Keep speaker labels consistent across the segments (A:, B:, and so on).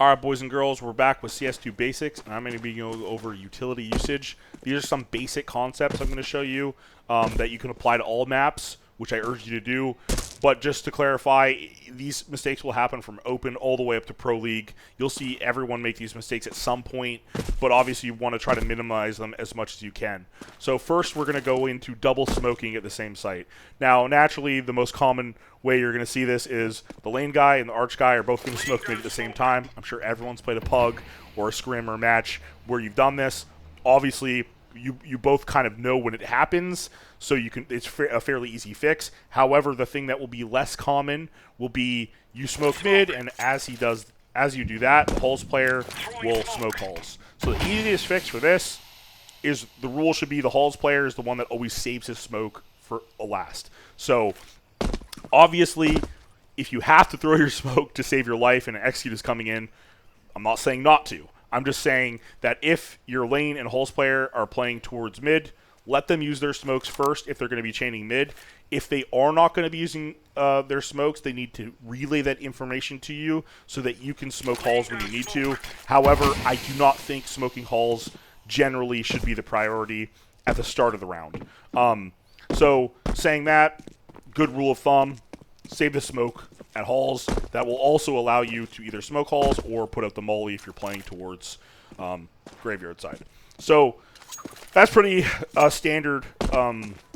A: All right, boys and girls, we're back with CS2 Basics, and I'm going to be going over utility usage. These are some basic concepts I'm going to show you that you can apply to all maps, which I urge you to do. But just to clarify, these mistakes will happen from Open all the way up to Pro League. You'll see everyone make these mistakes at some point, but obviously you want to try to minimize them as much as you can. So first, we're going to go into double smoking at the same site. Now, naturally, the most common way you're going to see this is the lane guy and the arch guy are both going to smoke mid at the same time. I'm sure everyone's played a pug or a scrim or a match where you've done this. Obviously, you both kind of know when it happens, so you can. It's a fairly easy fix. However, the thing that will be less common will be you smoke mid, and as you do that, the halls player will smoke halls. So the easiest fix for this is the rule should be the halls player is the one that always saves his smoke for last. So obviously, if you have to throw your smoke to save your life and an execute is coming in, I'm not saying not to. I'm just saying that if your lane and halls player are playing towards mid, let them use their smokes first if they're going to be chaining mid. If they are not going to be using their smokes, they need to relay that information to you so that you can smoke halls when you need to. However, I do not think smoking halls generally should be the priority at the start of the round. So saying that, good rule of thumb, save the smoke at halls. That will also allow you to either smoke halls or put out the molly if you're playing towards graveyard side. So that's pretty standard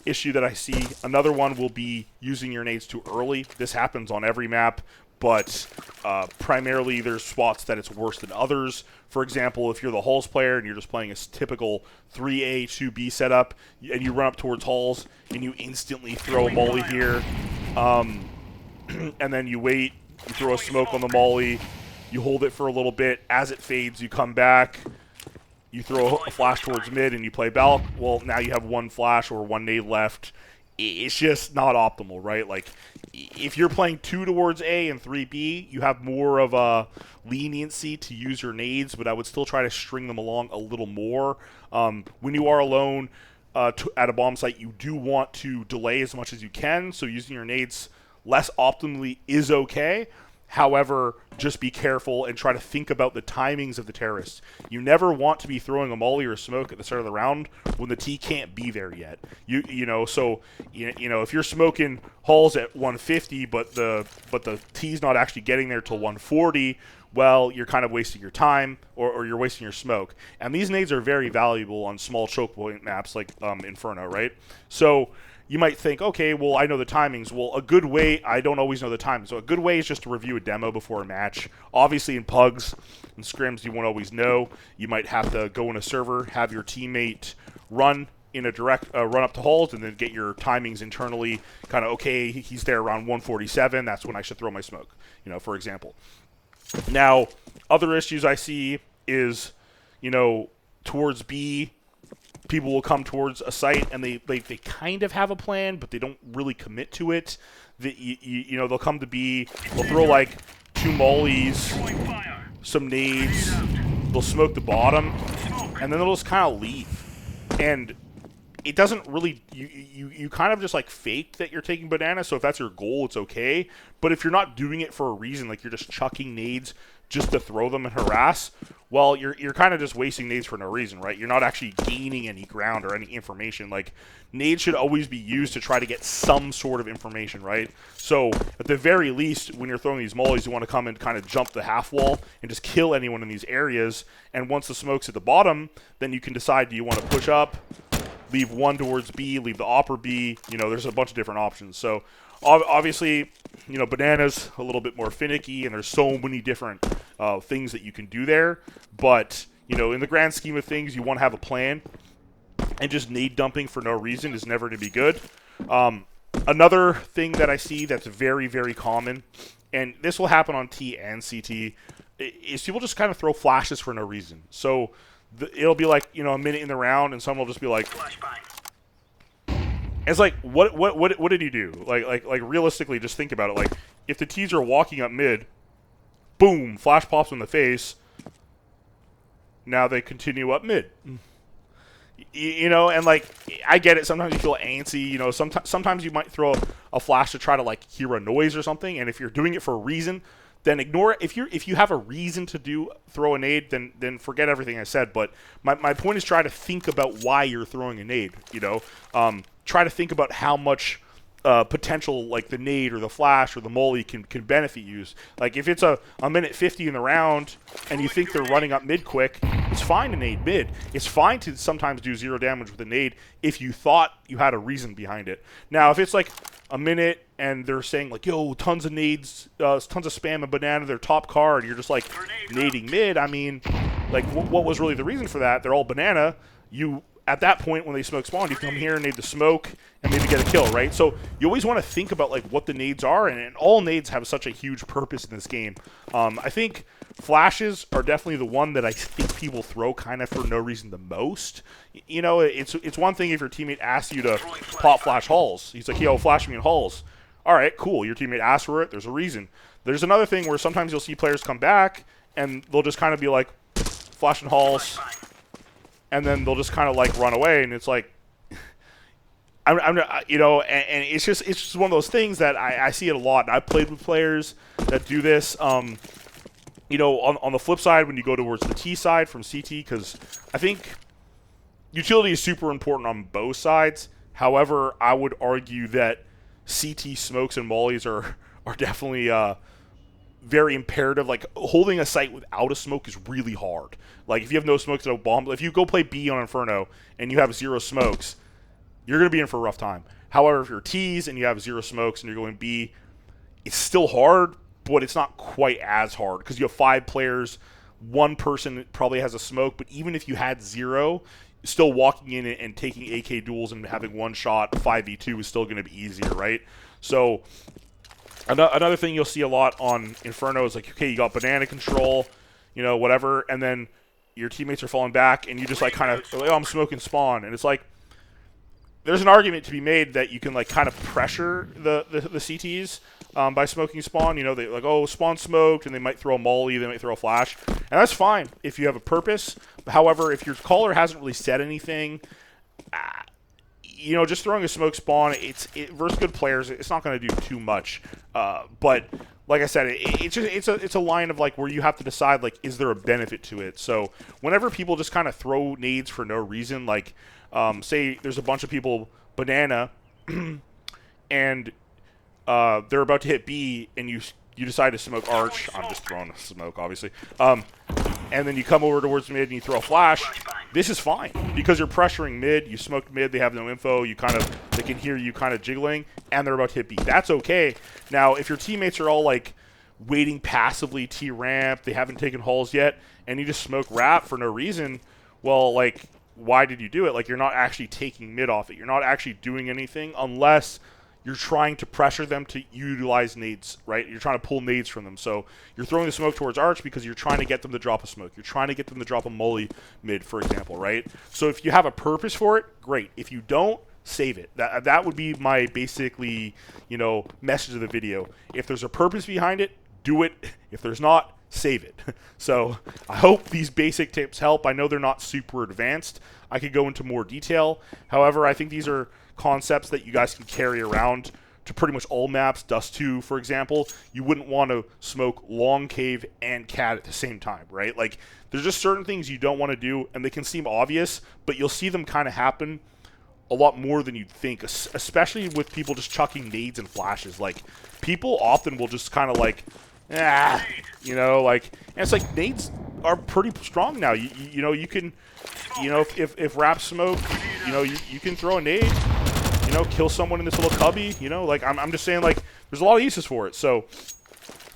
A: issue that I see. Another one will be using your nades too early. This happens on every map, but primarily there's spots that it's worse than others. For example, if you're the halls player and you're just playing a typical 3A, 2B setup, and you run up towards halls and you instantly throw a molly here, and then you wait, you throw a smoke on the molly, you hold it for a little bit, as it fades, you come back, you throw a flash towards mid, and you play Balk. Well, now you have one flash or one nade left. It's just not optimal, right? Like, if you're playing 2 towards A and 3B, you have more of a leniency to use your nades, but I would still try to string them along a little more. When you are alone at a bomb site, you do want to delay as much as you can, so using your nades less optimally is okay. However, just be careful and try to think about the timings of the terrorists. You never want to be throwing a molly or a smoke at the start of the round when the T can't be there yet. So if you're smoking halls at 150, but the T's not actually getting there till 140, well, you're kind of wasting your time or you're wasting your smoke. And these nades are very valuable on small choke point maps like Inferno, right? So you might think, okay, well, I know the timings. Well, a good way, I don't always know the timings. So a good way is just to review a demo before a match. Obviously, in pugs and scrims, you won't always know. You might have to go in a server, have your teammate run in a direct run up to halls, and then get your timings internally. Kind of, okay, he's there around 147. That's when I should throw my smoke, for example. Now, other issues I see is, towards B, people will come towards a site and they kind of have a plan, but they don't really commit to it. They'll come to B, they'll throw like 2 mollies, some nades, they'll smoke the bottom, and then they'll just kind of leave. And it doesn't really, you kind of just like fake that you're taking banana, so if that's your goal, it's okay. But if you're not doing it for a reason, like you're just chucking nades just to throw them and harass, well, you're kind of just wasting nades for no reason, right? You're not actually gaining any ground or any information. Like, nades should always be used to try to get some sort of information, right? So, at the very least, when you're throwing these mollies, you want to come and kind of jump the half wall and just kill anyone in these areas. And once the smoke's at the bottom, then you can decide, do you want to push up, leave one towards B, leave the opper B? There's a bunch of different options. So, obviously, banana's a little bit more finicky, and there's so many different things that you can do there. But, in the grand scheme of things, you want to have a plan. And just nade dumping for no reason is never going to be good. Another thing that I see that's very, very common, and this will happen on T and CT, is people just kind of throw flashes for no reason. So it'll be like, a minute in the round, and someone will just be like, it's like, what did you do? Like realistically, just think about it. Like, if the T's are walking up mid, boom, flash pops in the face. Now they continue up mid. And like, I get it. Sometimes you feel antsy. Sometimes you might throw a flash to try to like hear a noise or something. And if you're doing it for a reason, then ignore it. If you have a reason to throw a nade, then forget everything I said. But my point is try to think about why you're throwing a nade. Try to think about how much potential like the nade or the flash or the molly can benefit you. Like if it's a minute 50 in the round and you think they're running up mid quick, it's fine to nade mid. It's fine to sometimes do 0 damage with a nade if you thought you had a reason behind it. Now if it's like a minute and they're saying like, yo, tons of nades, tons of spam and banana, their top card, you're just like nading mid. I mean, like what was really the reason for that? They're all banana. At that point, when they smoke spawn, you come here and nade the smoke and maybe get a kill, right? So you always want to think about like what the nades are, and all nades have such a huge purpose in this game. I think flashes are definitely the one that I think people throw kind of for no reason the most. It's one thing if your teammate asks you to pop flash halls. He's like, yo, flash me in halls. All right, cool. Your teammate asked for it. There's a reason. There's another thing where sometimes you'll see players come back and they'll just kind of be like, flash in halls. And then they'll just kind of like run away, and it's like, and it's just one of those things that I see it a lot. And I've played with players that do this. On the flip side, when you go towards the T side from CT, because I think utility is super important on both sides. However, I would argue that CT smokes and mollies are definitely very imperative. Like holding a site without a smoke is really hard. Like if you have no smokes, no bomb. If you go play B on Inferno and you have 0 smokes, you're going to be in for a rough time. However, if you're T's and you have 0 smokes and you're going B, it's still hard, but it's not quite as hard because you have 5 players. One person probably has a smoke, but even if you had 0, still walking in and taking AK duels and having one shot 5v2 is still going to be easier, right? So another thing you'll see a lot on Inferno is like, okay, you got banana control, whatever, and then your teammates are falling back, and you just like kind of, oh, I'm smoking spawn, and it's like, there's an argument to be made that you can like kind of pressure the CTs by smoking spawn. They like, oh, spawn smoked, and they might throw a molly, they might throw a flash, and that's fine if you have a purpose. However, if your caller hasn't really said anything, just throwing a smoke spawn, versus good players, it's not going to do too much. But like I said, it's a line of like where you have to decide like, is there a benefit to it? So whenever people just kind of throw nades for no reason, like say there's a bunch of people banana, and they're about to hit B, and you decide to smoke arch. I'm just throwing a smoke, obviously. And then you come over towards mid and you throw a flash. This is fine because you're pressuring mid. You smoked mid. They have no info. They can hear you kind of jiggling, and they're about to hit B. That's okay. Now, if your teammates are all like waiting passively T ramp, they haven't taken halls yet, and you just smoke rap for no reason, well, like, why did you do it? Like, you're not actually taking mid off it. You're not actually doing anything unless you're trying to pressure them to utilize nades, right? You're trying to pull nades from them. So you're throwing the smoke towards arch because you're trying to get them to drop a smoke. You're trying to get them to drop a molly mid, for example, right? So if you have a purpose for it, great. If you don't, save it. That would be my basically, message of the video. If there's a purpose behind it, do it. If there's not, save it. So I hope these basic tips help. I know they're not super advanced. I could go into more detail. However, I think these are concepts that you guys can carry around to pretty much all maps. Dust 2, for example, you wouldn't want to smoke long cave and cat at the same time, right? Like, there's just certain things you don't want to do, and they can seem obvious, but you'll see them kind of happen a lot more than you'd think, especially with people just chucking nades and flashes. Like, people often will just kind of like, and it's like nades are pretty strong now. You can, if rap smoke, you can throw a nade, kill someone in this little cubby, like I'm just saying, like, there's a lot of uses for it. So,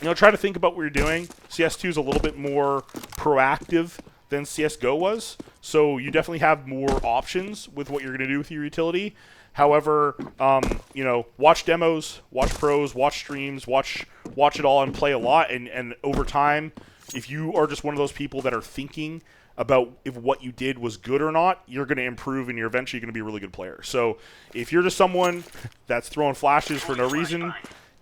A: try to think about what you're doing. CS2 is a little bit more proactive than CSGO was, so you definitely have more options with what you're going to do with your utility. However, watch demos, watch pros, watch streams, watch it all and play a lot. And over time, if you are just one of those people that are thinking about if what you did was good or not, you're going to improve and you're eventually going to be a really good player. So if you're just someone that's throwing flashes for no reason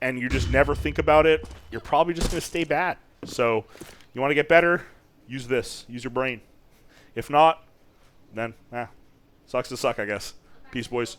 A: and you just never think about it, you're probably just going to stay bad. So you want to get better, use this. Use your brain. If not, then, sucks to suck, I guess. Peace, boys.